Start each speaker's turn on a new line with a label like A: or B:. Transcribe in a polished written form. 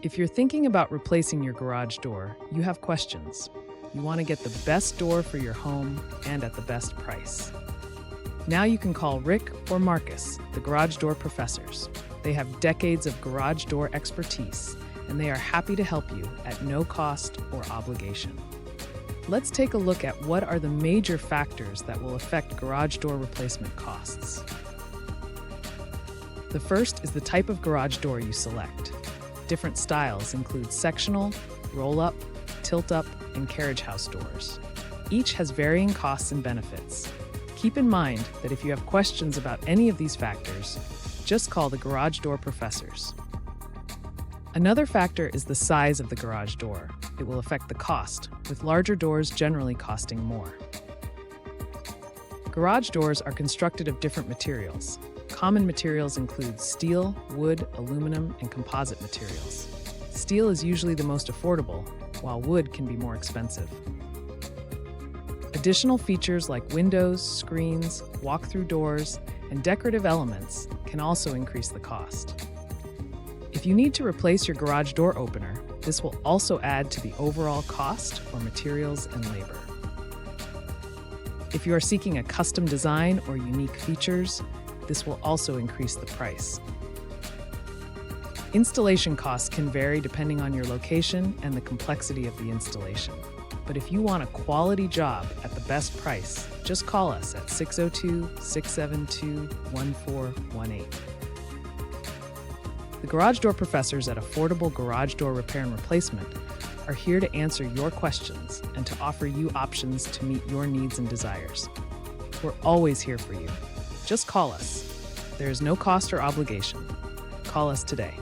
A: If you're thinking about replacing your garage door, you have questions. You want to get the best door for your home and at the best price. Now you can call Rick or Marcus, the garage door professors. They have decades of garage door expertise, and they are happy to help you at no cost or obligation. Let's take a look at what are the major factors that will affect garage door replacement costs. The first is the type of garage door you select. Different styles include sectional, roll-up, tilt-up, and carriage house doors. Each has varying costs and benefits. Keep in mind that if you have questions about any of these factors, just call the garage door professors. Another factor is the size of the garage door. It will affect the cost, with larger doors generally costing more. Garage doors are constructed of different materials. Common materials include steel, wood, aluminum, and composite materials. Steel is usually the most affordable, while wood can be more expensive. Additional features like windows, screens, walk-through doors, and decorative elements can also increase the cost. If you need to replace your garage door opener, this will also add to the overall cost for materials and labor. If you are seeking a custom design or unique features, this will also increase the price. Installation costs can vary depending on your location and the complexity of the installation. But if you want a quality job at the best price, just call us at 602-672-1418. The Garage Door Professors at Affordable Garage Door Repair and Replacement are here to answer your questions and to offer you options to meet your needs and desires. We're always here for you. Just call us. There is no cost or obligation. Call us today.